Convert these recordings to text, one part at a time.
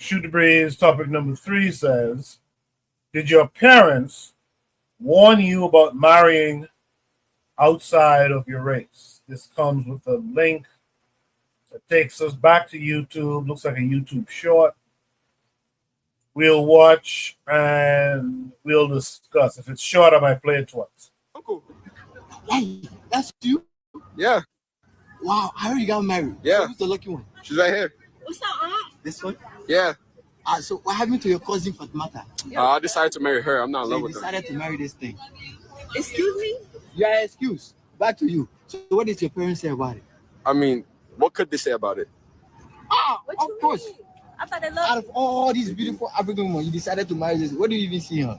Shoot the Breeze topic number 3 says, did your parents warn you about marrying outside of your race? This comes with a link that takes us back to YouTube. Looks like a YouTube short. We'll watch and we'll discuss. If it's short, I might play it twice. Uncle. Hey, that's you? Yeah. Wow, I already got married. Yeah. So who's the lucky one? She's right here. What's up, Aunt? This one? Yeah. So what happened to your cousin Fatimata? I decided to marry her. I'm not in So love you with her. decided to marry this thing. Excuse me? Yeah, excuse. Back to you. So what did your parents say about it? I mean, what could they say about it? What Of you course. mean? I thought they Out loved of all these beautiful African women, you decided to marry this. What do you even see her?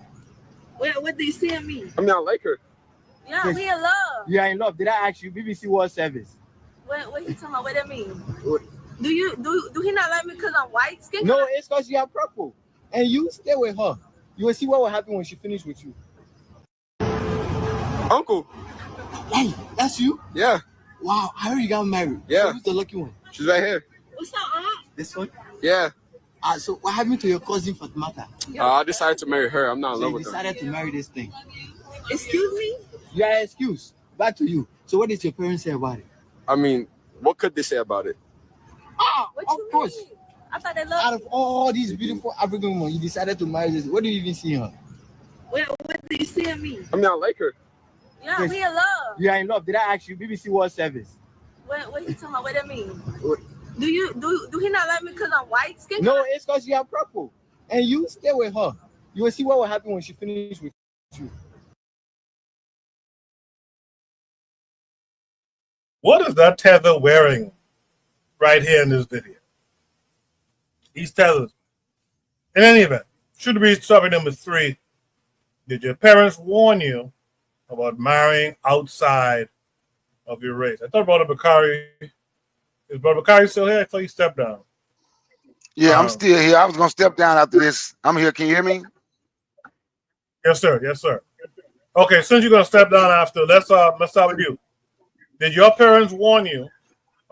What do you see in me? I mean, I like her. Yeah, we in love. You are in love. Did I ask you? BBC World Service. What he talking about? What that mean? What? Do he not like me because I'm white skin? No, it's because you are purple. And you stay with her. You will see what will happen when she finishes with you. Uncle. Hey, that's you? Yeah. Wow, I already got married. Yeah. So who's the lucky one? She's right here. What's up, Aunt? This one? Yeah. So what happened to your cousin Fatimata? I decided to marry her. I'm not in So love you with her. decided to marry this thing. Excuse me? Yeah, excuse. Back to you. So what did your parents say about it? I mean, what could they say about it? What Of you course. mean? I thought they Out loved of all these beautiful African women, you decided to marry this. What do you even see her? What do you see in me? I mean, I like her. Yeah, Yes. we in love. You are in love. Did I ask you? BBC World Service. What he talking about? What that mean? What? Do he not like me because I'm white skin? No, it's because you are purple. And you stay with her. You will see what will happen when she finishes with you. What is that tether wearing right here in this video? These tethers. In any event, should be topic number 3. Did your parents warn you about marrying outside of your race? I thought Brother Bakari. Is Brother Bakari still here? I thought he stepped down. Yeah, I'm still here. I was gonna step down after this. I'm here. Can you hear me? Yes, sir. Yes, sir. Okay, since you're gonna step down after, let's start with you. Did your parents warn you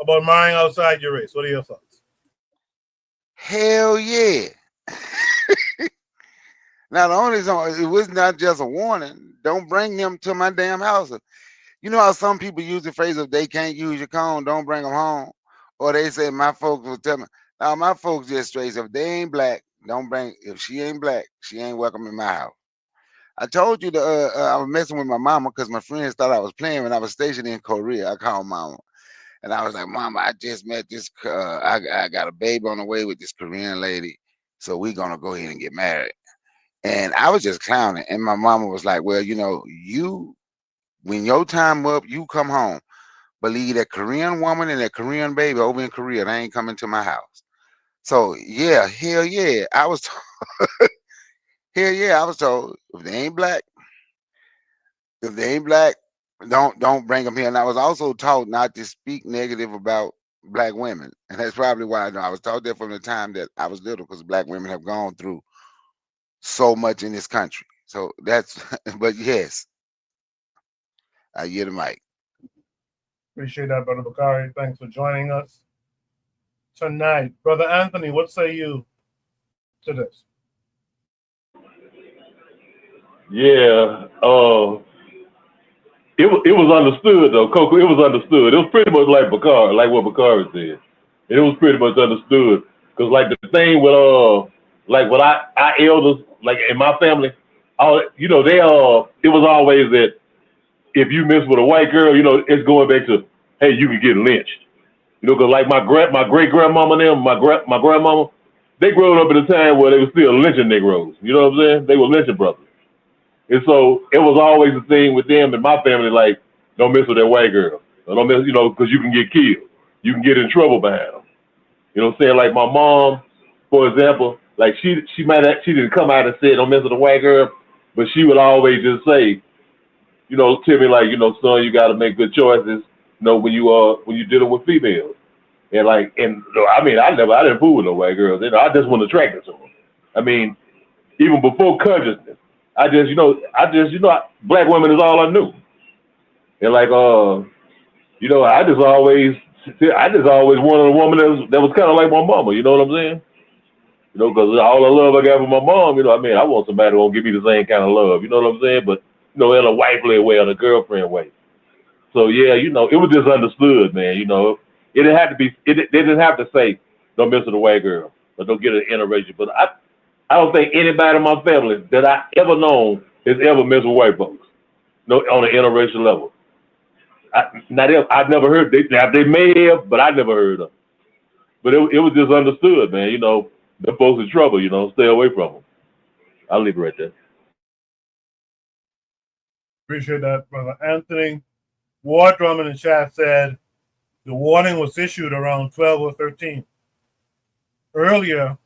about marrying outside your race? What are your thoughts? Hell yeah. Now the only reason it was not just a warning. Don't bring them to my damn house. You know how some people use the phrase if they can't use your cone, don't bring them home. Or they say my folks will tell me. Now my folks just straight. If they ain't black, don't bring. If she ain't black, she ain't welcome in my house. I told you that I was messing with my mama because my friends thought I was playing when I was stationed in Korea. I called mama and I was like, "Mama, I just met this. I got a baby on the way with this Korean lady, so we gonna go ahead and get married." And I was just clowning, and my mama was like, "Well, you know, you when your time up, you come home. Believe that Korean woman and that Korean baby over in Korea, they ain't coming to my house." So yeah, hell yeah, I was. Hell yeah, I was told if they ain't black, don't bring them here. And I was also taught not to speak negative about black women, and that's probably why I was taught that from the time that I was little, because black women have gone through so much in this country. So that's, but yes, I hear the mic. Appreciate that, Brother Bakari. Thanks for joining us tonight. Brother Anthony, what say you to this? Yeah, it was understood though, Coco. It was understood. It was pretty much like Bakari, like what Bakari said. It was pretty much understood because like the thing with like what our elders like in my family, all you know they it was always that if you mess with a white girl, you know it's going back to hey you can get lynched. You know, because like my great grandmama and them, my grandmama, they grew up at a time where they were still lynching Negroes. You know what I'm saying? They were lynching brothers. And so it was always a thing with them and my family, like, don't mess with that white girl. Don't mess, you know, because you can get killed. You can get in trouble behind them. You know what I'm saying? Like my mom, for example, like she didn't come out and say don't mess with a white girl, but she would always just say, you know, to me like, you know, son, you got to make good choices. You know, when you're dealing with females, and like, and I mean, I didn't fool with no white girls. You know, I just wasn't attracted to them. I mean, even before consciousness. Black women is all I knew. And like, you know, I just always wanted a woman that was kind of like my mama. You know what I'm saying? You know, because all the love I got from my mom, you know, I mean, I want somebody who won't give me the same kind of love. You know what I'm saying? But you know, in a wifely way, in a girlfriend way. So yeah, you know, it was just understood, man. You know, it didn't have to be. They didn't have to say, "Don't mess with a white girl," or "Don't get an interracial." But I don't think anybody in my family that I ever known has ever messed with white folks. No, on an interracial level. I've never heard. They may have, but I never heard of. But it was just understood, man. You know, the folks in trouble. You know, stay away from them. I'll leave it right there. Appreciate that, Brother Anthony. War Drum in the chat said the warning was issued around 12 or 13. Earlier,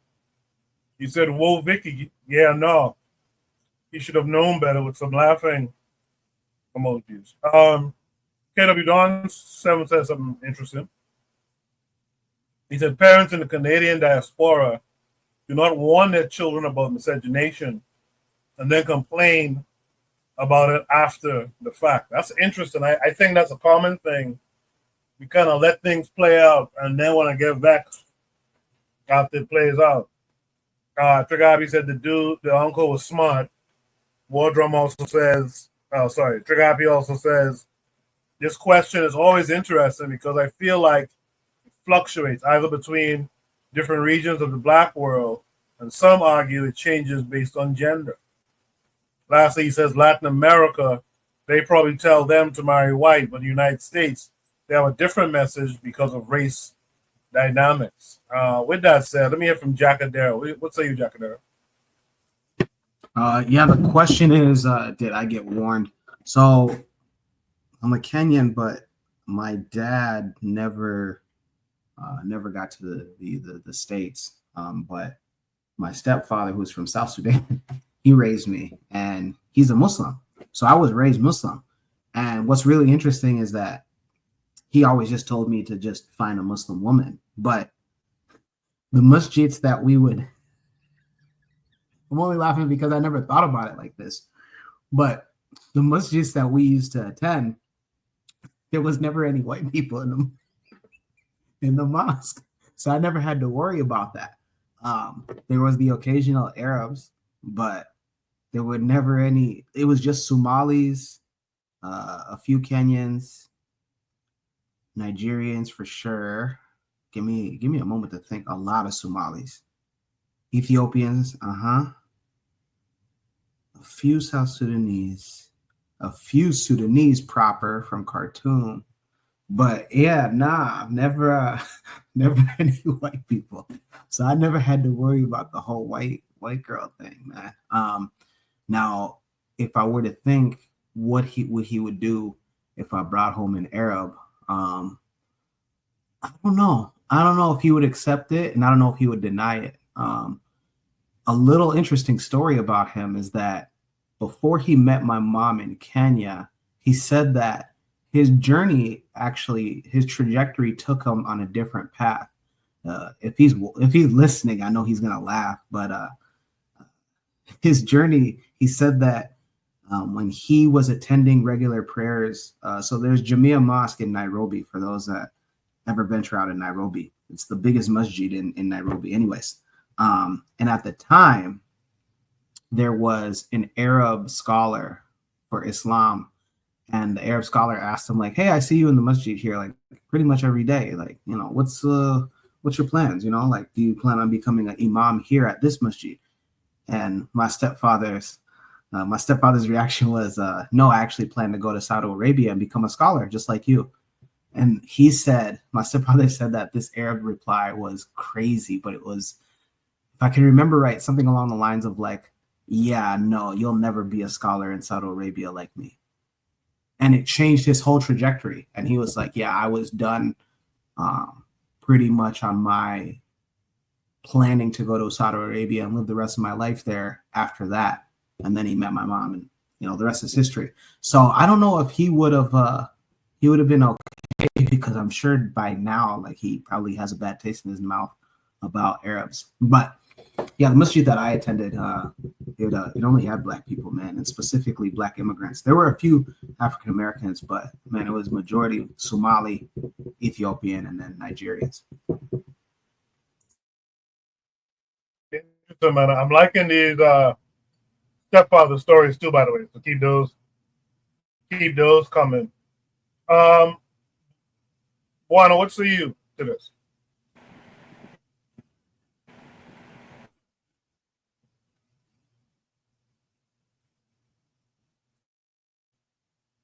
he said, "Whoa, Vicky, yeah, no." He should have known better with some laughing emojis. KW Don 7 said something interesting. He said, parents in the Canadian diaspora do not warn their children about miscegenation and then complain about it after the fact. That's interesting. I think that's a common thing. We kind of let things play out and then want to get vexed after it plays out. Trigabi said the uncle was smart. Wardrum also says, Trigabi also says, this question is always interesting because I feel like it fluctuates either between different regions of the black world, and some argue it changes based on gender. Lastly, he says Latin America, they probably tell them to marry white, but the United States, they have a different message because of race dynamics. With that said, let me hear from Jackadero. What say you, Jackadero? Yeah, the question is, did I get warned? So I'm a Kenyan, but my dad never got to the States. But my stepfather, who's from South Sudan, he raised me, and he's a Muslim. So I was raised Muslim. And what's really interesting is that he always just told me to just find a Muslim woman. But the masjids that we would, I'm only laughing because I never thought about it like this, but the masjids that we used to attend, there was never any white people in the mosque. So I never had to worry about that. There was the occasional Arabs, but there were never any. It was just Somalis, a few Kenyans, Nigerians for sure. Give me a moment to think. A lot of Somalis, Ethiopians, a few South Sudanese, a few Sudanese proper from Khartoum. But yeah, never any white people. So I never had to worry about the whole white girl thing, man. Now, if I were to think what he would do if I brought home an Arab, I don't know. I don't know if he would accept it, and I don't know if he would deny it. A little interesting story about him is that before he met my mom in Kenya, he said that his journey, actually, his trajectory took him on a different path. If he's listening, I know he's gonna laugh, but his journey, he said that when he was attending regular prayers, so there's Jamia Mosque in Nairobi, for those that ever venture out in Nairobi. It's the biggest masjid in Nairobi anyways. And at the time, there was an Arab scholar for Islam, and the Arab scholar asked him, like, hey, I see you in the masjid here, like, pretty much every day. Like, you know, what's your plans? You know, like, do you plan on becoming an imam here at this masjid? And my stepfather's reaction was, no, I actually plan to go to Saudi Arabia and become a scholar, just like you. And my stepfather said that this Arab reply was crazy, but it was, if I can remember right, something along the lines of like, yeah, no, you'll never be a scholar in Saudi Arabia like me. And it changed his whole trajectory. And he was like, yeah, I was done pretty much on my planning to go to Saudi Arabia and live the rest of my life there after that. And then he met my mom, and, you know, the rest is history. So I don't know if he would have been okay, because I'm sure by now, like, he probably has a bad taste in his mouth about Arabs. But yeah, the masjid that I attended, it only had black people, man, and specifically black immigrants. There were a few African Americans, but man, it was majority Somali, Ethiopian, and then Nigerians. Okay, So, man, I'm liking these stepfather stories too, by the way. So keep those coming. Juana, what say you to this?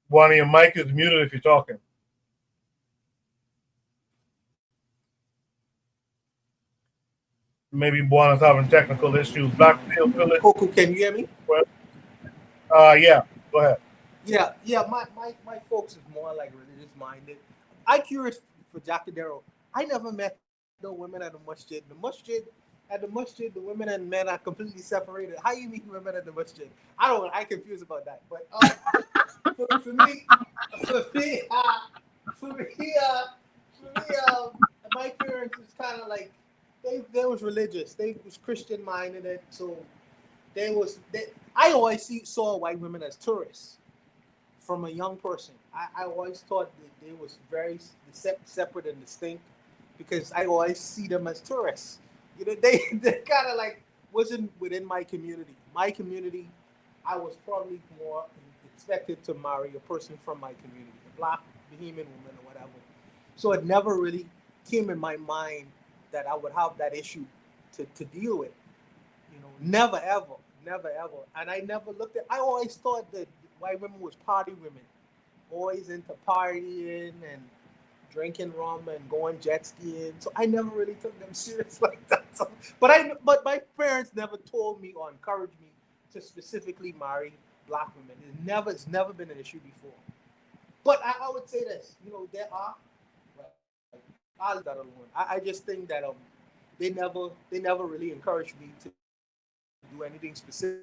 Juana, your mic is muted if you're talking. Maybe Juana's having technical issues. Blackfield Village. Coco, can you hear me? Yeah, go ahead. Yeah. My folks is more like religious minded. I'm curious for Jacadero. I never met no women at the masjid. At the masjid, the women and men are completely separated. How you meet women at the masjid? I'm confused about that. But for me, my parents was kind of like they was religious. They was Christian minded, so I always saw white women as tourists from a young person. I always thought that they was very separate and distinct because I always see them as tourists. You know, they kind of like wasn't within my community. My community, I was probably more expected to marry a person from my community, a Black Bahamian woman or whatever. So it never really came in my mind that I would have that issue to deal with. You know, never ever. And I never looked at. I always thought that white women was party women, always into partying and drinking rum and going jet skiing. So I never really took them serious like that. So, but my parents never told me or encouraged me to specifically marry Black women. It's never been an issue before. But I would say this, you know, there are. I'll leave that alone. I just think that they never really encouraged me to do anything specific.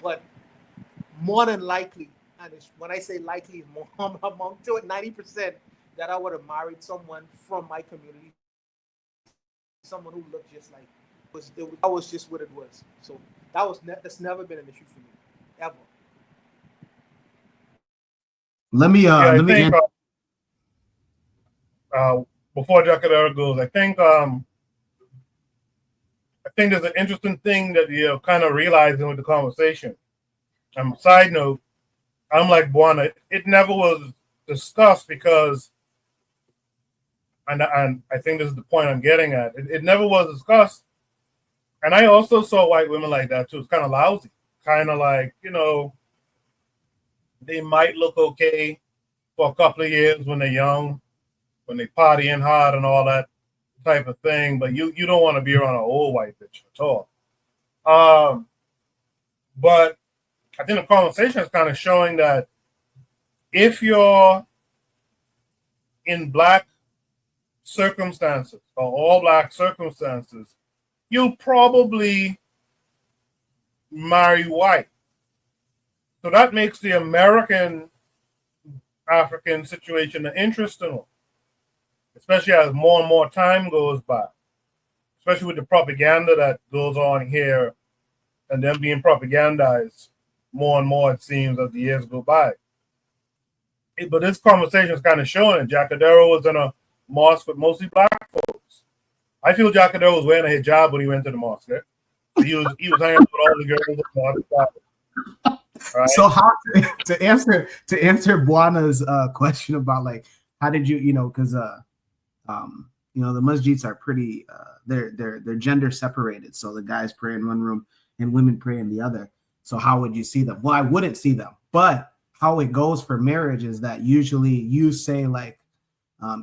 But more than likely, and when I say likely, I'm among to it 90% that I would have married someone from my community, someone who looked just like that was just what it was. So that's never been an issue for me, ever. Let me Before Jacadero goes, I think there's an interesting thing that you're kind of realizing with the conversation. Side note, I'm like Buana, it never was discussed because, and I think this is the point I'm getting at, it never was discussed. And I also saw white women like that too. It's kind of lousy, kind of like, you know, they might look okay for a couple of years when they're young, when they partying hard and all that type of thing, but you don't want to be around an old white bitch at all. But I think the conversation is kind of showing that if you're in Black circumstances or all Black circumstances, you'll probably marry white. So that makes the American African situation an interesting one, especially as more and more time goes by, especially with the propaganda that goes on here and them being propagandized more and more, it seems, as the years go by. But this conversation is kind of showing it. Jacadero was in a mosque with mostly Black folks. I feel Jacadero was wearing a hijab when he went to the mosque. Eh? He was hanging with all the girls on the other side. Right? So how to answer Buana's question about like how did you because the masjids are pretty they're gender separated, so the guys pray in one room and women pray in the other. So how would you see them? Well, I wouldn't see them, but how it goes for marriage is that usually you say like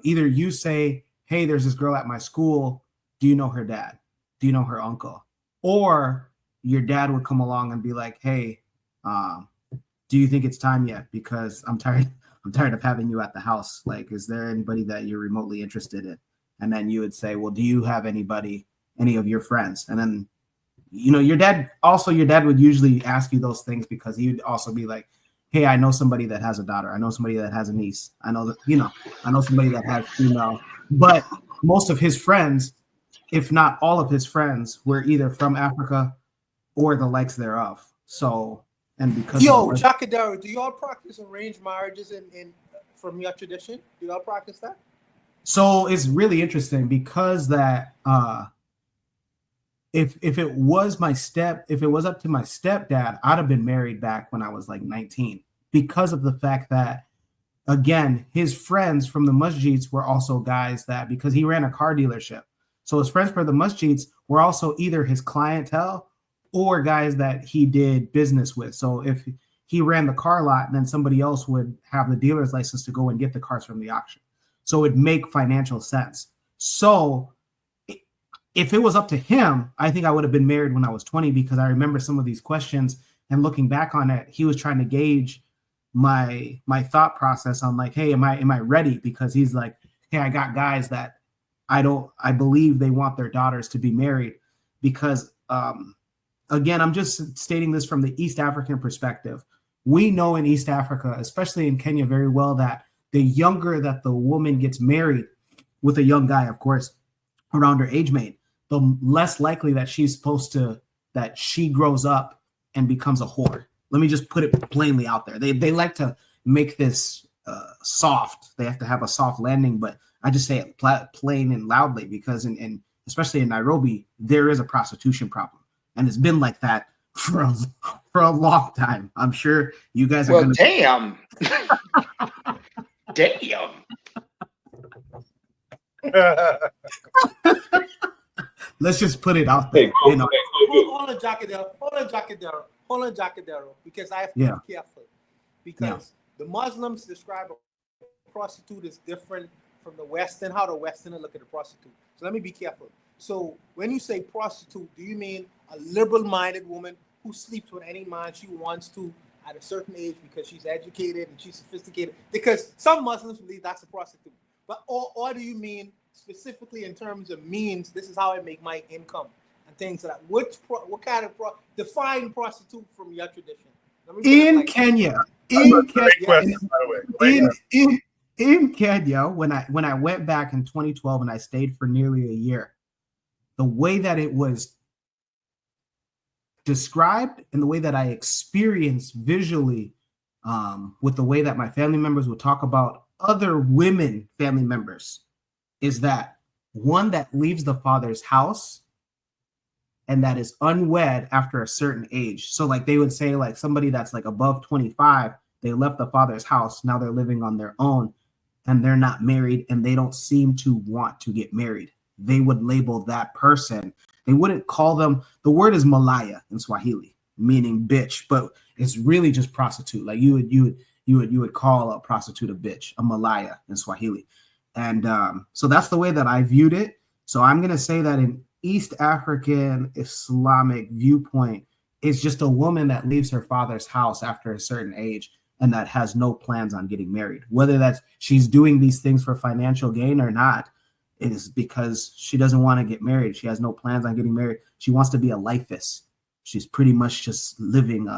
either you say, hey, there's this girl at my school, do you know her dad, do you know her uncle, or your dad would come along and be like, hey, do you think it's time yet? Because I'm tired of having you at the house. Like, is there anybody that you're remotely interested in? And then you would say, well, do you have any of your friends? And then, your dad would usually ask you those things because he would also be like, hey, I know somebody that has a daughter. I know somebody that has a niece. I know somebody that has female. But most of his friends, if not all of his friends, were either from Africa or the likes thereof. So, and because Jacadero, do y'all practice arranged marriages in from your tradition? Do y'all practice that? So it's really interesting because that if it was up to my stepdad, I'd have been married back when I was like 19, because of the fact that, again, his friends from the masjids were also guys that, because he ran a car dealership, so his friends from the masjids were also either his clientele or guys that he did business with. So if he ran the car lot, then somebody else would have the dealer's license to go and get the cars from the auction. So it'd make financial sense. So if it was up to him, I think I would have been married when I was 20, because I remember some of these questions, and looking back on it, he was trying to gauge my thought process on like, hey, am I ready? Because he's like, hey, I got guys that I believe they want their daughters to be married, because again, I'm just stating this from the East African perspective. We know in East Africa, especially in Kenya, very well that the younger that the woman gets married with a young guy, of course, around her age mate, the less likely that she grows up and becomes a whore. Let me just put it plainly out there. They like to make this soft. They have to have a soft landing, but I just say it plain and loudly, because in especially in Nairobi, there is a prostitution problem, and it's been like that for a long time. I'm sure you guys are gonna. Damn. Damn. Let's just put it out there. Hold on, Jacadero, because I have to be careful. Because the Muslims describe a prostitute as different from the Western, how the Westerner look at a prostitute. So let me be careful. So when you say prostitute, do you mean a liberal-minded woman who sleeps with any man she wants to at a certain age because she's educated and she's sophisticated? Because some Muslims believe that's a prostitute. But or do you mean specifically in terms of means, this is how I make my income and things like that? What kind of define prostitute from your tradition? In Kenya, in Kenya, when I went back in 2012 and I stayed for nearly a year, the way that it was described and the way that I experienced visually, with the way that my family members would talk about other women family members, is that one that leaves the father's house and that is unwed after a certain age. So like they would say like somebody that's like above 25, they left the father's house, now they're living on their own and they're not married and they don't seem to want to get married. They would label that person. They wouldn't call them, the word is malaya in Swahili, meaning bitch, but it's really just prostitute. Like you would call a prostitute a bitch, a malaya in Swahili. And so that's the way that I viewed it. So I'm going to say that in East African Islamic viewpoint, it's just a woman that leaves her father's house after a certain age and that has no plans on getting married. Whether that's she's doing these things for financial gain or not, it is because she doesn't want to get married. She has no plans on getting married. She wants to be a lifeist. She's pretty much just living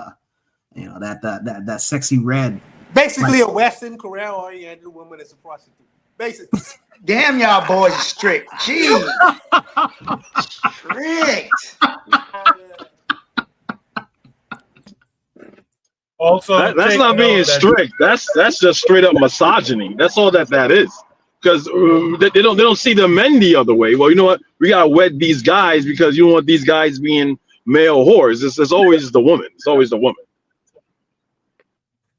that sexy red. Basically, a Western career-oriented woman is a prostitute. Basically. Damn, y'all boys are strict. Jeez. Strict. Also, that's not being strict. That's just straight up misogyny. That's all that is. Because they don't see the men the other way. Well, you know what? We gotta wed these guys because you don't want these guys being male whores. It's always the woman. It's always the woman.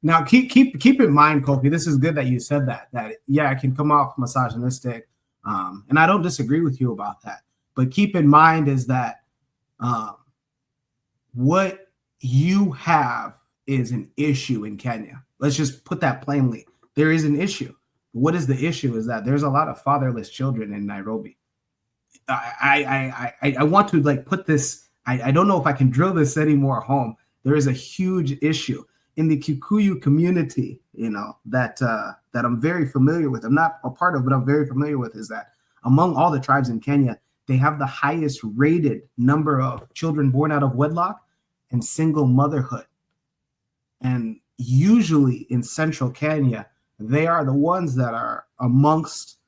Now, keep in mind, Kofi, this is good that you said that yeah, it can come off misogynistic, and I don't disagree with you about that. But keep in mind is that what you have is an issue in Kenya. Let's just put that plainly. There is an issue. What is the issue? Is that there's a lot of fatherless children in Nairobi. I want to like put this. I don't know if I can drill this anymore home. There is a huge issue in the Kikuyu community, that I'm very familiar with. I'm not a part of, but I'm very familiar with, is that among all the tribes in Kenya, they have the highest rated number of children born out of wedlock and single motherhood. And usually in central Kenya, they are the ones that are amongst,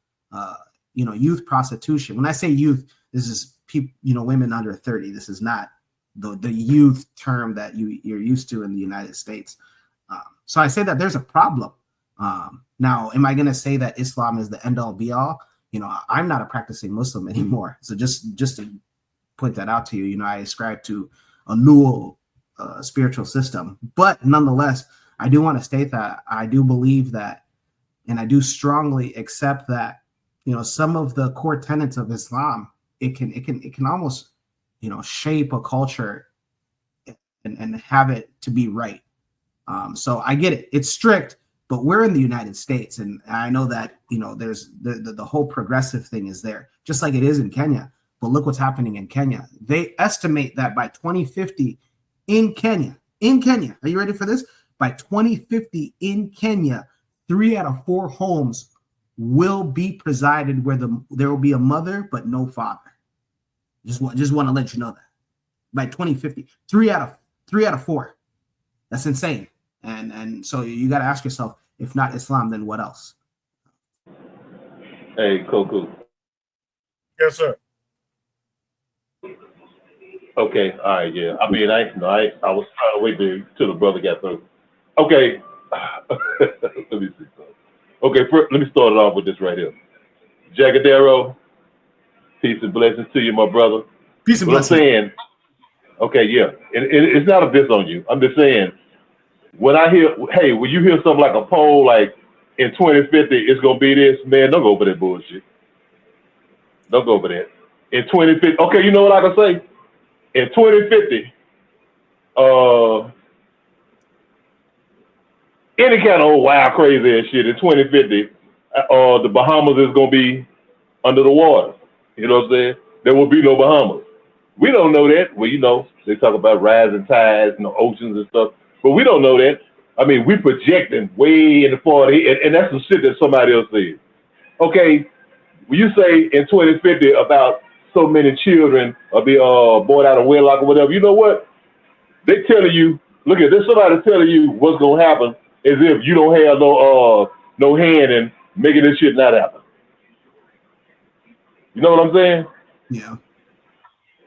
youth prostitution. When I say youth, this is people, women under 30. This is not the youth term that you're used to in the United States. So I say that there's a problem. Now, am I going to say that Islam is the end all be all? I'm not a practicing Muslim anymore. So just to point that out to you. You know, I ascribe to a Newell spiritual system, but nonetheless, I do want to state that I do believe that, and I do strongly accept that, you know, some of the core tenets of Islam, it can almost, you know, shape a culture and have it to be right. So I get it. It's strict, but we're in the United States, and I know that, you know, there's the whole progressive thing is there, just like it is in Kenya. But look what's happening in Kenya. They estimate that by 2050 in Kenya, are you ready for this? By 2050 in Kenya, 3 out of 4 homes will be presided where there will be a mother but no father. Just want to let you know that by 2050, 3 out of 4. That's insane. And so you got to ask yourself, if not Islam, then what else? Hey, Koku. Yes, sir. Okay, all right, yeah. I mean, I was trying to wait till the brother got through. Okay, let me see. Okay, let me start it off with this right here. Jagadero, peace and blessings to you, my brother. Peace and blessings. I'm saying, okay, yeah, it's not a diss on you. I'm just saying, when I hear, hey, when you hear something like a poll, like in 2050, it's gonna be this, man, don't go over that bullshit. Don't go over that. In 2050, okay, you know what I can say? In 2050, any kind of old wild crazy ass shit, in 2050, the Bahamas is gonna be under the water. You know what I'm saying? There will be no Bahamas. We don't know that. Well, you know, they talk about rising tides and the oceans and stuff, but we don't know that. I mean, we projecting way in the 40, and that's the shit that somebody else said. Okay, when you say in 2050 about so many children will be born out of wedlock or whatever, you know what? They telling you, look at this, somebody telling you what's gonna happen as if you don't have no hand in making this shit not happen. You know what I'm saying? Yeah.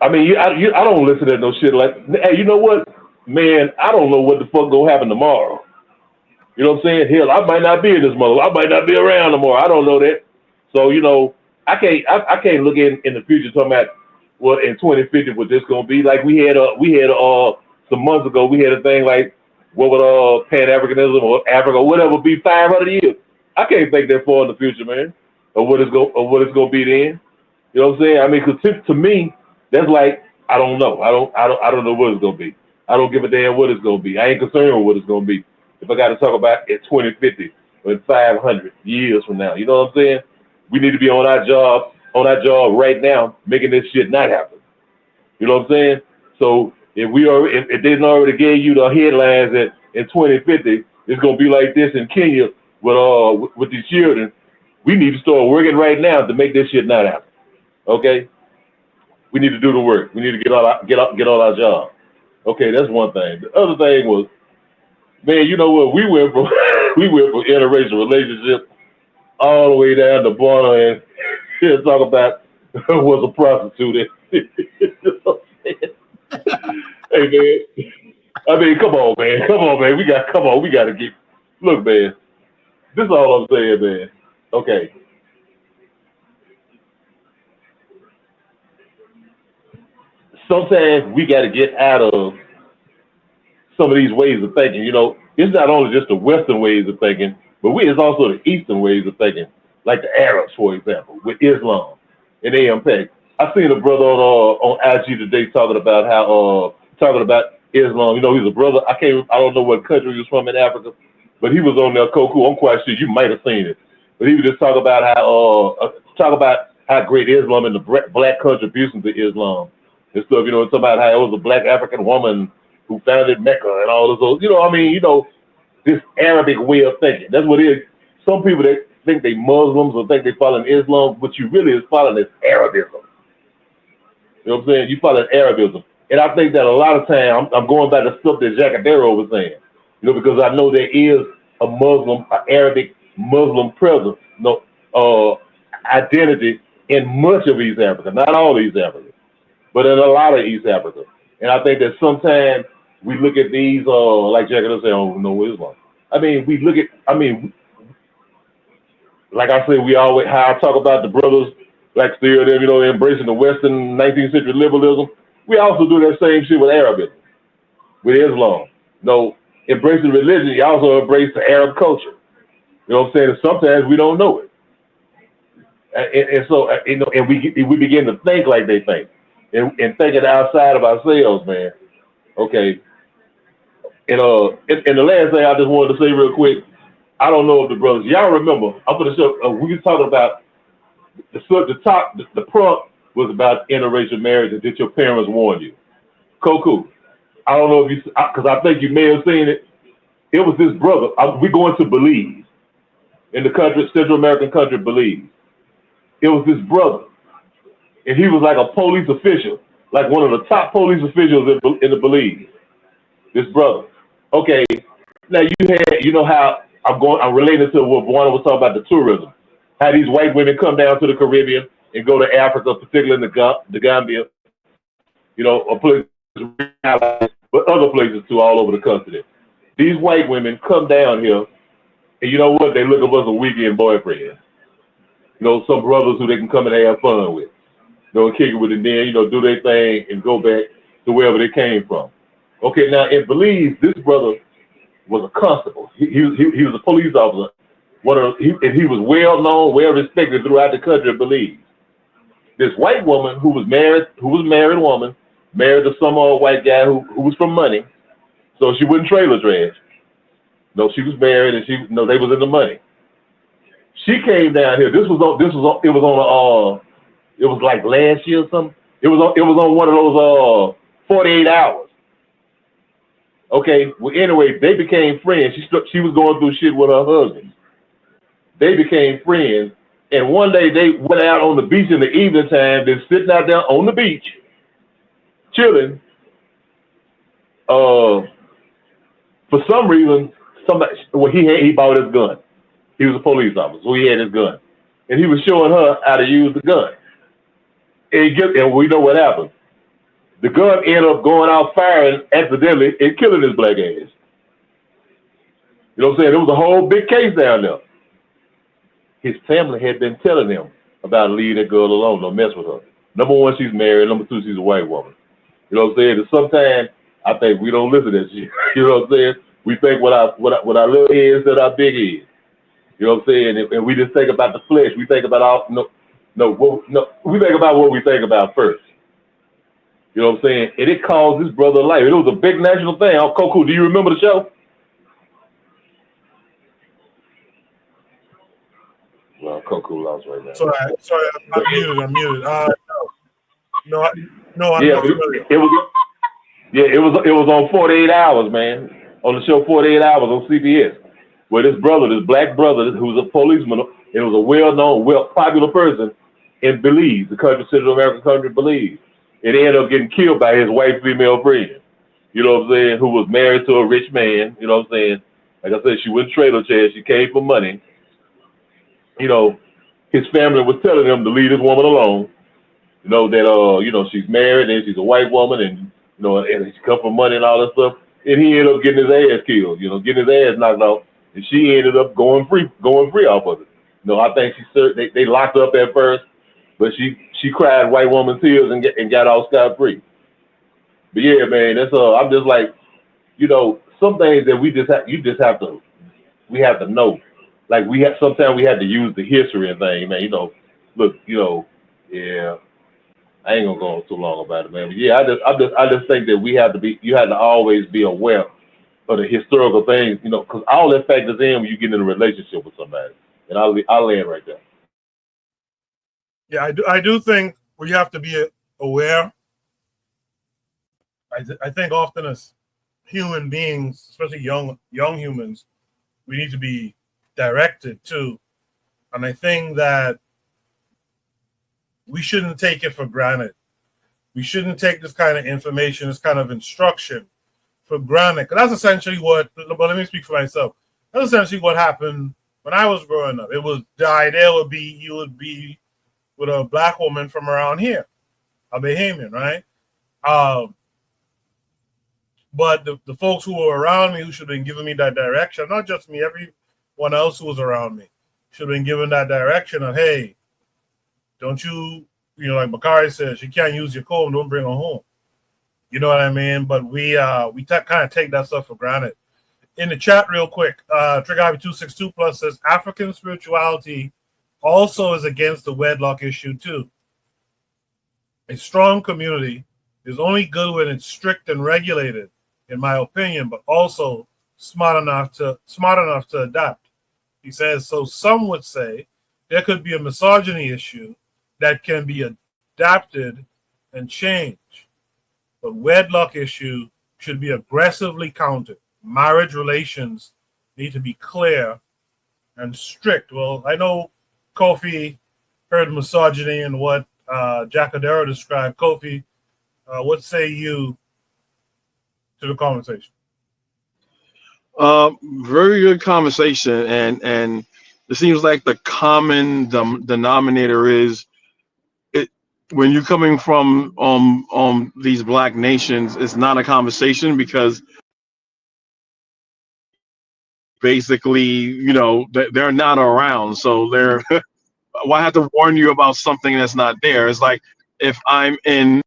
I mean, I don't listen to no shit like, hey, you know what, man? I don't know what the fuck gonna happen tomorrow. You know what I'm saying? Hell, I might not be in this mother. I might not be around tomorrow. I don't know that. So, you know, I can't look in the future talking about what in 2050 what this gonna be. Like we had some months ago, we had a thing like what would Pan-Africanism or Africa or whatever be 500 years. I can't think that far in the future, man, or what it's gonna be then. You know what I'm saying? I mean, 'cause to me, that's like I don't know. I don't know what it's gonna be. I don't give a damn what it's gonna be. I ain't concerned with what it's gonna be. If I got to talk about in 2050 or in 500 years from now, you know what I'm saying? We need to be on our job right now, making this shit not happen. You know what I'm saying? So if they didn't already gave you the headlines that in 2050 it's gonna be like this in Kenya with these children, we need to start working right now to make this shit not happen. Okay? We need to do the work. We need to get all our job. Okay, that's one thing. The other thing was, man, you know what? We went from interracial relationship all the way down to border and talk about was a prostitute. You know what I'm saying? Hey man, I mean, come on, man. We got to get. Look, man. This is all I'm saying, man. Okay. Sometimes we got to get out of some of these ways of thinking. You know, it's not only just the Western ways of thinking, but it's also the Eastern ways of thinking, like the Arabs, for example, with Islam and their impact. I seen a brother on IG today talking about Islam. You know, he's a brother. I don't know what country he was from in Africa, but he was on there. Koku, I'm quite sure you might have seen it. But he was just talking about how great Islam and the black contribution to Islam and stuff. You know, talking about how it was a black African woman who founded Mecca and all of those. You know, I mean, you know, this Arabic way of thinking. That's what it is. Some people that think they Muslims or think they follow Islam, but you really is following this Arabism. You know what I'm saying? You follow Arabism. And I think that a lot of time, I'm going by the stuff that Jacadero was saying, you know, because I know there is a Muslim, an Arabic Muslim presence, identity in much of East Africa, not all East Africa, but in a lot of East Africa. And I think that sometimes we look at these, like Jacadero said, oh, no Islam. I mean, like I said, how I talk about the brothers black still them, embracing the Western 19th century liberalism. We also do that same shit with Arabism, with Islam. Embracing religion, you also embrace the Arab culture. You know what I'm saying? And sometimes we don't know it. And so, and we begin to think like they think, and thinking outside of ourselves, man. Okay. And the last thing I just wanted to say real quick, I don't know if the brothers, y'all remember, I'm going to show, we were talking about the prompt was about interracial marriage and did your parents warn you? Koku, I don't know if you, because I think you may have seen it. It was this brother. We going to Belize, in the country, Central American country, Belize. It was this brother, and he was like a police official, like one of the top police officials in the Belize. This brother. Okay, now you know how I'm related to what Buana was talking about, the tourism. How these white women come down to the Caribbean and go to Africa, particularly in the Gambia, a place, but other places too, all over the country. These white women come down here, and you know what? They look at us a weekend boyfriend. Some brothers who they can come and have fun with. Kick it with it, then, do their thing and go back to wherever they came from. Okay, now in Belize, this brother was a constable. He was a police officer. And he was well known, well respected throughout the country of Belize. This white woman who was a married woman, married to some old white guy who was from money, so she wouldn't trailer trash. She was married and they was in the money. She came down here. It was like last year or something. It was on one of those 48 hours. Okay, well anyway, they became friends. She was going through shit with her husband. They became friends, and one day they went out on the beach in the evening time. They're sitting out there on the beach, chilling. For some reason, he bought his gun. He was a police officer, so he had his gun, and he was showing her how to use the gun. And we know what happened. The gun ended up going out firing accidentally and killing his black ass. You know what I'm saying? There was a whole big case down there. His family had been telling him about leaving that girl alone, don't mess with her. Number one, she's married. Number two, she's a white woman. You know what I'm saying? And sometimes I think we don't listen to that shit. You know what I'm saying? We think what our little head instead of our big head. You know what I'm saying? And we just think about the flesh. We think about we think about what we think about first. You know what I'm saying? And it caused this brother life. It was a big national thing. Koku, do you remember the show? Well, Koku lost right now. Sorry, I'm muted. No, I'm not familiar. It was on 48 Hours, man. On the show 48 Hours on CBS, where this black brother, who was a policeman, and was a well-known, popular person in Belize, the country, Central American country, Belize. And he ended up getting killed by his white female friend. You know what I'm saying? Who was married to a rich man. You know what I'm saying? Like I said, she wouldn't trailer trash. She came for money. His family was telling him to leave this woman alone. That she's married and she's a white woman, and and she come for money and all that stuff. And he ended up getting his ass killed. Getting his ass knocked out, and she ended up going free off of it. I think they locked her up at first, but she cried white woman tears and got off scot free. But yeah, man, that's I'm just like, some things that we have to know. Like sometimes we have to use the history and thing, man. Look, yeah. I ain't gonna go on too long about it, man. But yeah, I just think that you have to always be aware of the historical things, because all that factors in when you get in a relationship with somebody. And I'll land right there. Yeah, I do think we have to be aware. I think often as human beings, especially young humans, we need to be directed too. And I think that we shouldn't take it for granted. We shouldn't take this kind of information, this kind of instruction for granted. Because that's essentially but let me speak for myself. That's essentially what happened when I was growing up. It was the idea would be you would be with a black woman from around here, a Bahamian, right? But the folks who were around me who should have been giving me that direction, not just me, everyone else who was around me should have been given that direction of, hey, Don't you, like Bakari says, you can't use your comb, don't bring her home. You know what I mean? But we kind of take that stuff for granted. In the chat, real quick, Trigger 262 Plus says African spirituality also is against the wedlock issue too. A strong community is only good when it's strict and regulated, in my opinion, but also smart enough to adapt. He says, so some would say there could be a misogyny issue that can be adapted and changed. But wedlock issue should be aggressively countered. Marriage relations need to be clear and strict. Well, I know Kofi heard misogyny and what Jacadero described. Kofi, what say you to the conversation? Very good conversation, and it seems like the common denominator is it when you're coming from these black nations, it's not a conversation because basically, they're not around, so they're. Well, I have to warn you about something that's not there. It's like if I'm in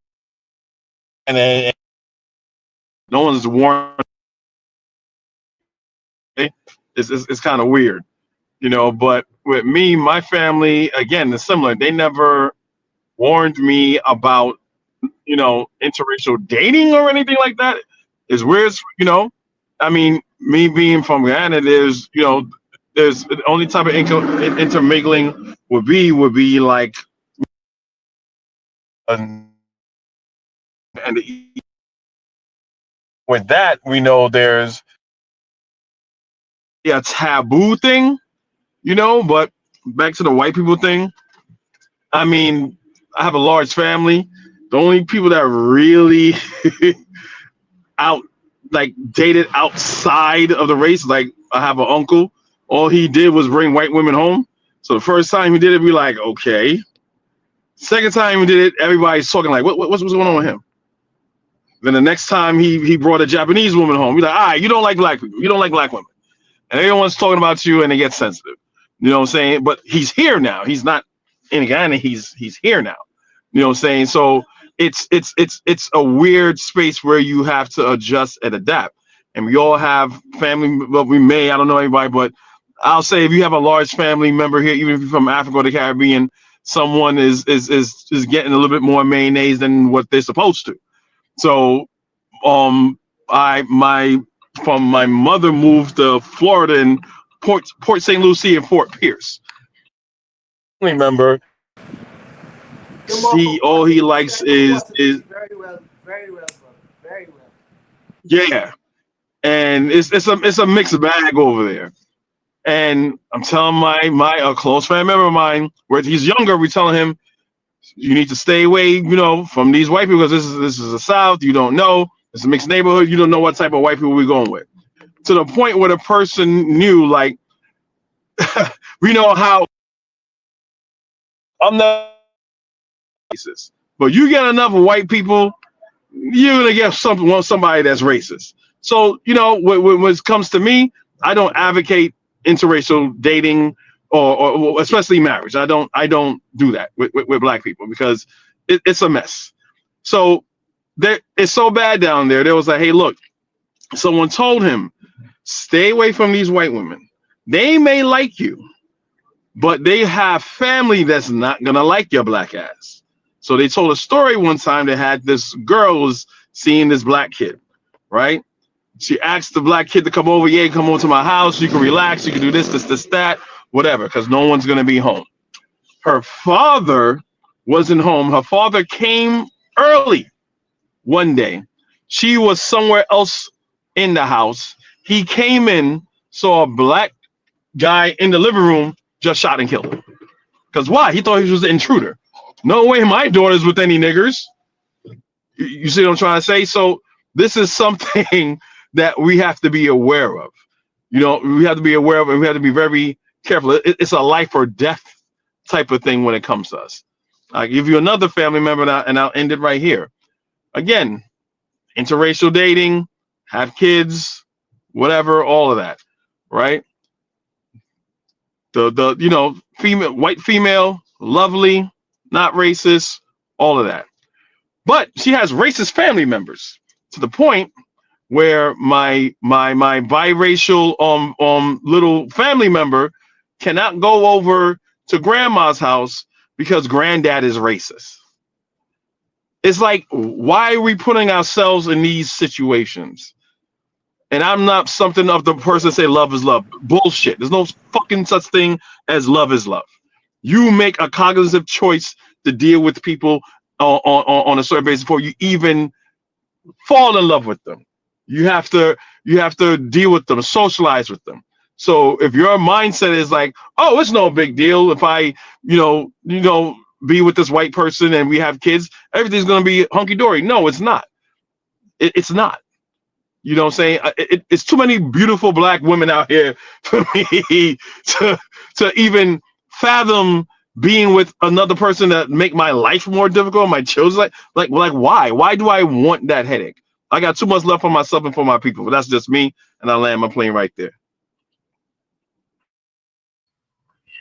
and no one's warned. It's kind of weird, But with me, my family, again, it's similar. They never warned me about, interracial dating or anything like that. It's weird, I mean, me being from Guyana, there's the only type of intermingling would be like, and with that, we know there's a taboo thing, but back to the white people thing. I mean, I have a large family. The only people that really dated outside of the race, like I have an uncle, all he did was bring white women home. So the first time he did it, we like, okay. Second time he did it, everybody's talking like, what's going on with him? Then the next time he brought a Japanese woman home, we're like, all right, you don't like black people, you don't like black women. And everyone's talking about you and they get sensitive. You know what I'm saying? But he's here now. He's not in Ghana, he's here now. You know what I'm saying? So it's a weird space where you have to adjust and adapt. And we all have family, well, I don't know everybody, but I'll say if you have a large family member here, even if you're from Africa or the Caribbean, someone is getting a little bit more mayonnaise than what they're supposed to. So my mother moved to Florida and Port St. Lucie and Fort Pierce. Remember, all he likes is very well, brother. Very well. Yeah, and it's a mixed bag over there. And I'm telling my close family member of mine, where he's younger, we telling him, you need to stay away, from these white people because this is the South. You don't know. It's a mixed neighborhood. You don't know what type of white people we're going with. To the point where the person knew, like, we know how I'm not racist, but you get enough white people, you're gonna get somebody that's racist. So when it comes to me, I don't advocate interracial dating or especially marriage. I don't do that with black people because it's a mess. So it's so bad down there. There was like, hey, look, someone told him, stay away from these white women. They may like you, but they have family that's not gonna like your black ass. So they told a story one time. They had this girl was seeing this black kid, right? She asked the black kid to come over. Yeah, come over to my house. You can relax. You can do this, that, whatever, because no one's gonna be home. Her father wasn't home. Her father came early one day. She was somewhere else in the house. He came in, saw a black guy in the living room, just shot and killed him. Because why? He thought he was an intruder. No way my daughter's with any niggers. You see what I'm trying to say? So this is something that we have to be aware of. We have to be aware of, and we have to be very careful. It's a life or death type of thing when it comes to us. I'll give you another family member now, and I'll end it right here. Again, interracial dating, have kids, whatever, all of that, right? The white female, lovely, not racist, all of that. But she has racist family members to the point where my biracial little family member cannot go over to grandma's house because granddad is racist. It's like, why are we putting ourselves in these situations? And I'm not something of the person say love is love. Bullshit. There's no fucking such thing as love is love. You make a cognitive choice to deal with people on a certain basis before you even fall in love with them. You have to deal with them, socialize with them. So if your mindset is like, oh, it's no big deal if I, be with this white person and we have kids, everything's gonna be hunky dory. No, it's not. It's not. You know what I'm saying? It's too many beautiful black women out here for me to even fathom being with another person that make my life more difficult. My children, like why? Why do I want that headache? I got too much love for myself and for my people. But that's just me, and I land my plane right there.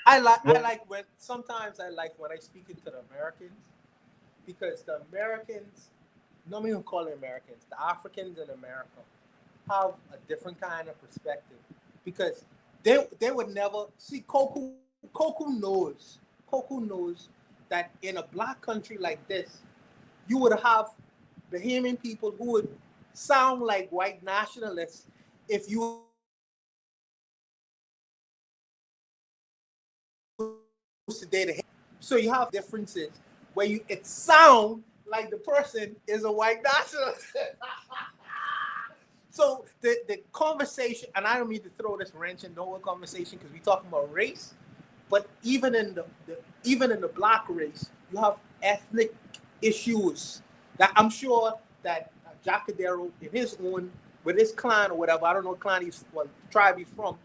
I like when sometimes I like when I speak to the Americans, because the Americans, not even call it Americans, the Africans in America have a different kind of perspective, because they would never see Koku knows that in a black country like this, you would have Bahamian people who would sound like white nationalists if you today. So you have differences where it sound like the person is a white nationalist. So the conversation, and I don't mean to throw this wrench in the whole conversation because we're talking about race, but even in the black race, you have ethnic issues that I'm sure that Jack Cadero, in his own, with his clan or whatever, I don't know what clan tribe he's from,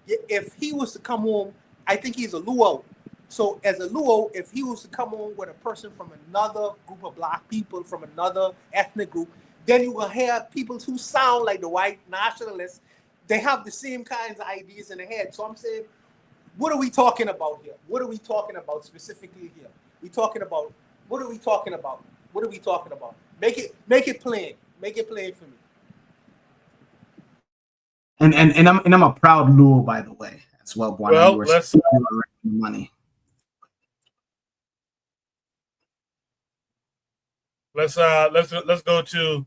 if he was to come home, I think he's a Luo. So as a Luo, if he was to come home with a person from another group of black people, from another ethnic group, then you will have people who sound like the white nationalists. They have the same kinds of ideas in their head. So I'm saying, what are we talking about here? What are we talking about specifically here? What are we talking about? What are we talking about? Make it plain. Make it plain for me. And I'm a proud Luo, by the way, as well. Well, let's money. Let's go to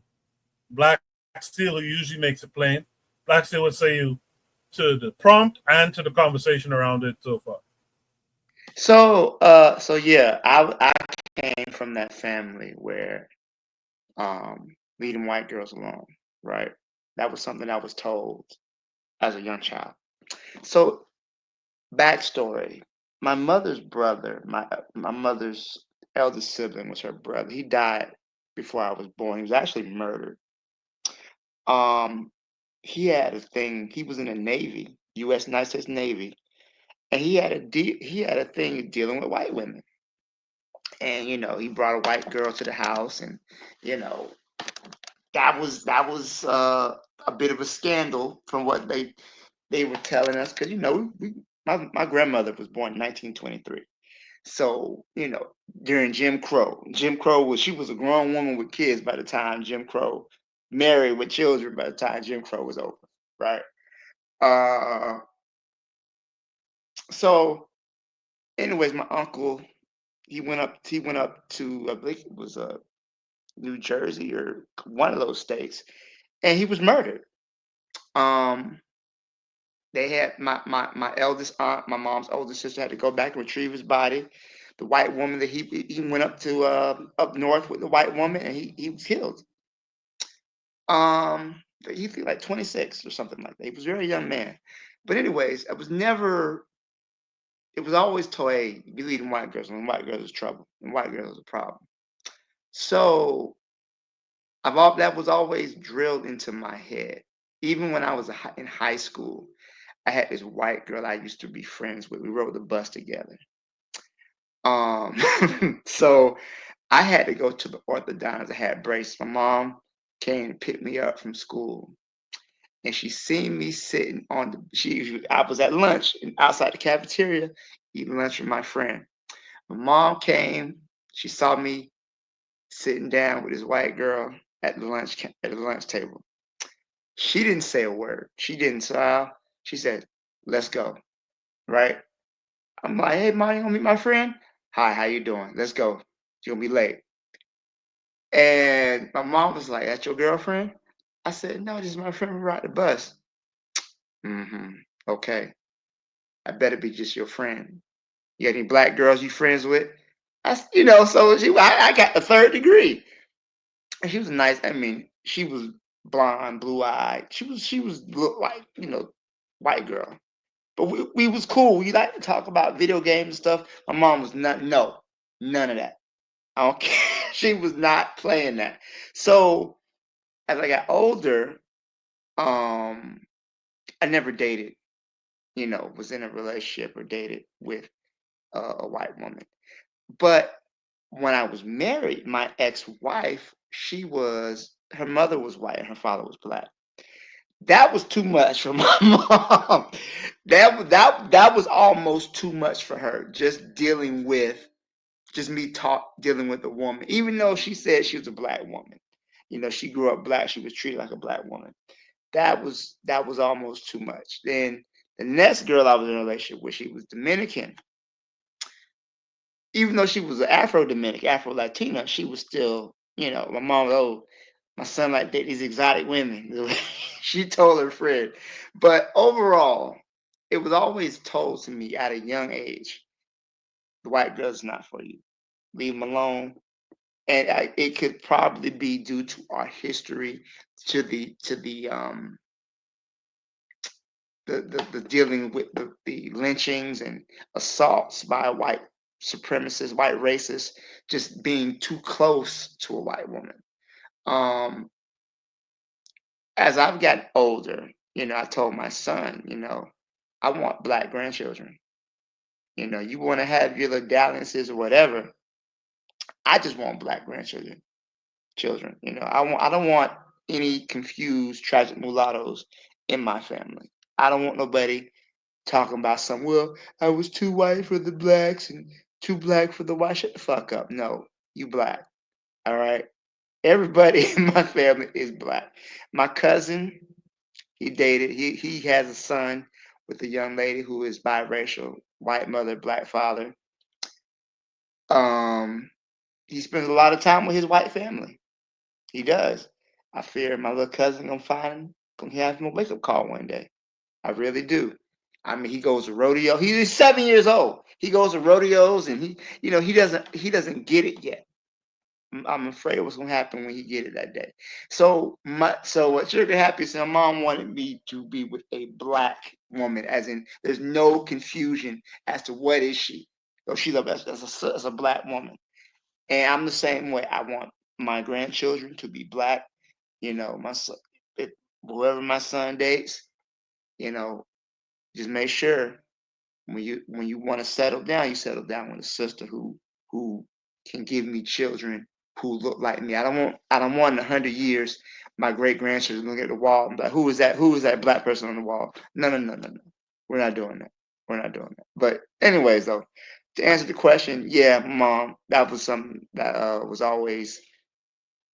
Black Steel, who usually makes it plain. Black Steel would say you to the prompt and to the conversation around it so far. So yeah, I came from that family where leaving white girls alone, right? That was something I was told as a young child. So backstory: my mother's brother, my mother's eldest sibling was her brother. He died before I was born. He was actually murdered. He had a thing. He was in the Navy, U.S. United States Navy, and he had a thing dealing with white women. And he brought a white girl to the house, and that was a bit of a scandal from what they were telling us, because my grandmother was born in 1923. So during Jim Crow she was a grown woman with kids by the time Jim Crow, married with children by the time Jim Crow was over, right? So anyways, my uncle, he went up to, I believe it was New Jersey or one of those states, and he was murdered. They had my eldest aunt, my mom's oldest sister, had to go back and retrieve his body. The white woman that he went up to up north with the white woman, and he was killed. He was like 26 or something like that. He was a very young man. But anyways, it was always told, hey, you leading white girls, and white girls is trouble, and white girls is a problem. So that was always drilled into my head. Even when I was in high school, I had this white girl I used to be friends with. We rode the bus together. So I had to go to the orthodontist. I had braces. My mom came and picked me up from school, and she seen me sitting I was at lunch outside the cafeteria eating lunch with my friend. My mom came. She saw me sitting down with this white girl at the lunch table. She didn't say a word. She didn't smile. She said, "Let's go." Right? I'm like, "Hey, mom, you gonna meet my friend? Hi, how you doing? Let's go. You're gonna be late." And my mom was like, "That's your girlfriend?" I said, "No, this is my friend who ride the bus." Okay. I better be just your friend. You got any black girls you friends with? So I got the third degree. And she was nice. I mean, she was blonde, blue eyed. She was look like, white girl. But we was cool. We like to talk about video games and stuff. My mom was none of that. I don't care. She was not playing that. So as I got older, I never dated, was in a relationship or dated with a white woman. But when I was married, my ex-wife, her mother was white and her father was black. That was too much for my mom. That was almost too much for her. Just dealing with a woman, even though she said she was a black woman. She grew up black. She was treated like a black woman. That was almost too much. Then the next girl I was in a relationship with, she was Dominican. Even though she was an Afro-Dominican, Afro-Latina, she was still, my mom was, "Oh, my son like date these exotic women." She told her friend. But overall, it was always told to me at a young age, the white girl's not for you. Leave them alone. And it could probably be due to our history, to the dealing with the lynchings and assaults by white supremacists, white racists, just being too close to a white woman. As I've gotten older, I told my son, I want black grandchildren. You want to have your little dalliances or whatever. I just want black grandchildren. I don't want any confused, tragic mulattoes in my family. I don't want nobody talking about well, I was too white for the blacks and too black for the white. Shut the fuck up. No, you black. All right. Everybody in my family is black. My cousin, he has a son with a young lady who is biracial, white mother, black father. He spends a lot of time with his white family. He does. I fear my little cousin gonna have him a wake up call one day. I really do. I mean, he goes to rodeo. He's 7 years old. He goes to rodeos, and he doesn't get it yet. I'm afraid what's gonna happen when he get it that day. So what Sugar Happy said, mom wanted me to be with a black woman, as in there's no confusion as to what is she. So she's as a black woman, and I'm the same way. I want my grandchildren to be black. My son, whoever my son dates, just make sure when you want to settle down, you settle down with a sister who can give me children who look like me. I don't want in 100 years my great grandchildren look at the wall and be like, who is that? Who is that black person on the wall? No. We're not doing that. We're not doing that. But anyways, though, to answer the question, yeah, mom, that was something that was always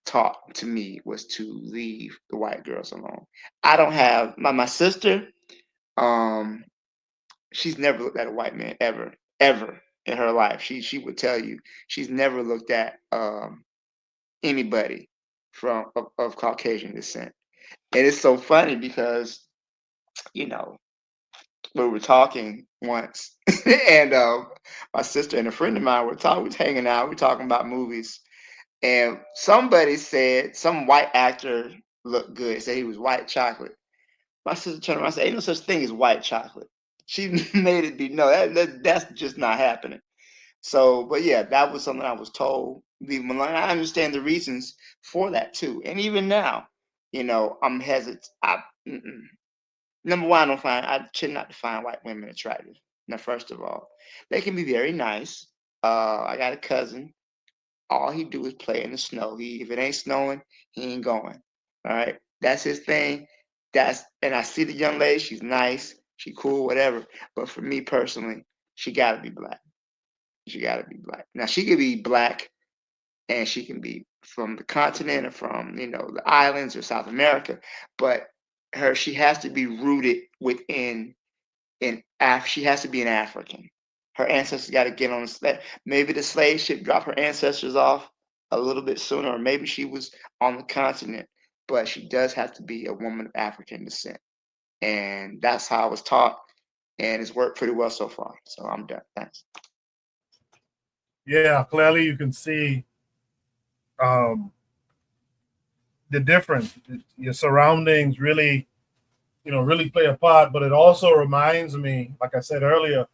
taught to me, was to leave the white girls alone. I don't have my sister. Um, she's never looked at a white man ever in her life. She would tell you she's never looked at anybody of Caucasian descent. And it's so funny because you know we were talking once, and my sister and a friend of mine we was hanging out, we talking about movies, and somebody said some white actor looked good. Said he was white chocolate. My sister turned around and said, "Ain't no such thing as white chocolate." She made it be no, that's just not happening. So, but yeah, that was something I was told. Leave them alone. I understand the reasons for that too, and even now, I'm hesitant. Number one, I tend not to find white women attractive. Now, first of all, they can be very nice. I got a cousin. All he do is play in the snow. If it ain't snowing, he ain't going. All right, that's his thing. And I see the young lady. She's nice. She cool, whatever. But for me personally, she got to be black. She got to be black. Now she could be black, and she can be from the continent or from the islands or South America, but she has to be rooted within she has to be an African. Her ancestors got to get on the slave. Maybe the slave ship dropped her ancestors off a little bit sooner, or maybe she was on the continent, but she does have to be a woman of African descent. And that's how I was taught, and it's worked pretty well so far. So I'm done. Thanks. Yeah, clearly you can see the difference. Your surroundings really, really play a part. But it also reminds me, like I said earlier,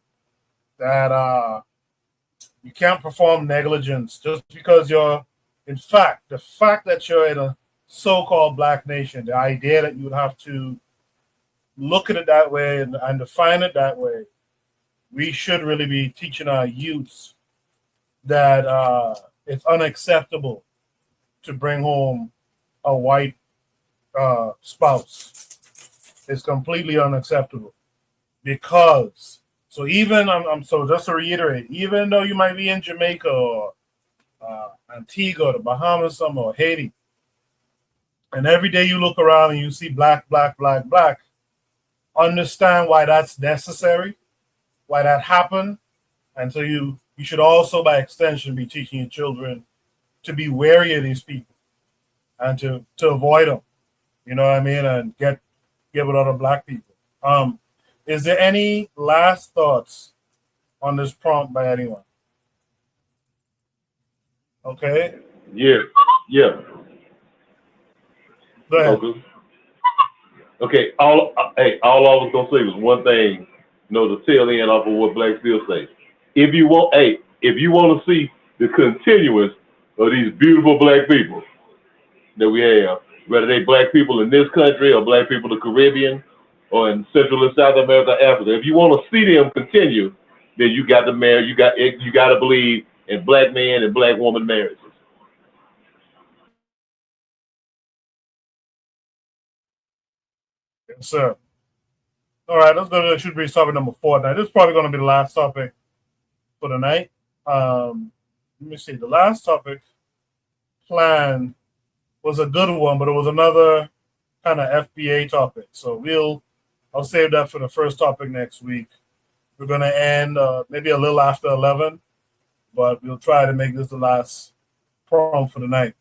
that you can't perform negligence just because the fact that you're in a so-called black nation, the idea that you would have to look at it that way and define it that way, we should really be teaching our youths that it's unacceptable to bring home a white spouse. It's completely unacceptable because, so even, so just to reiterate, even though you might be in Jamaica or Antigua, the Bahamas, or Haiti, and every day you look around and you see black, black, black, black, understand why that's necessary, why that happened. And so you should also, by extension, be teaching your children to be wary of these people and to avoid them, you know what I mean, and get with other black people. Is there any last thoughts on this prompt by anyone? Okay. Yeah. Go ahead. Okay. All I was gonna say was one thing, to tail end off of what Black Steel say. If you want to see the continuance of these beautiful black people that we have, whether they black people in this country or black people in the Caribbean or in Central and South America, Africa, if you want to see them continue, then you got to marry. You got to believe in black man and black woman marriages. Yes, sir. All right, let's go to should be topic number 4 now. This is probably going to be the last topic for the night. Let me see. The last topic plan was a good one, but it was another kind of FBA topic. So I'll save that for the first topic next week. We're going to end maybe a little after 11, but we'll try to make this the last prompt for the night.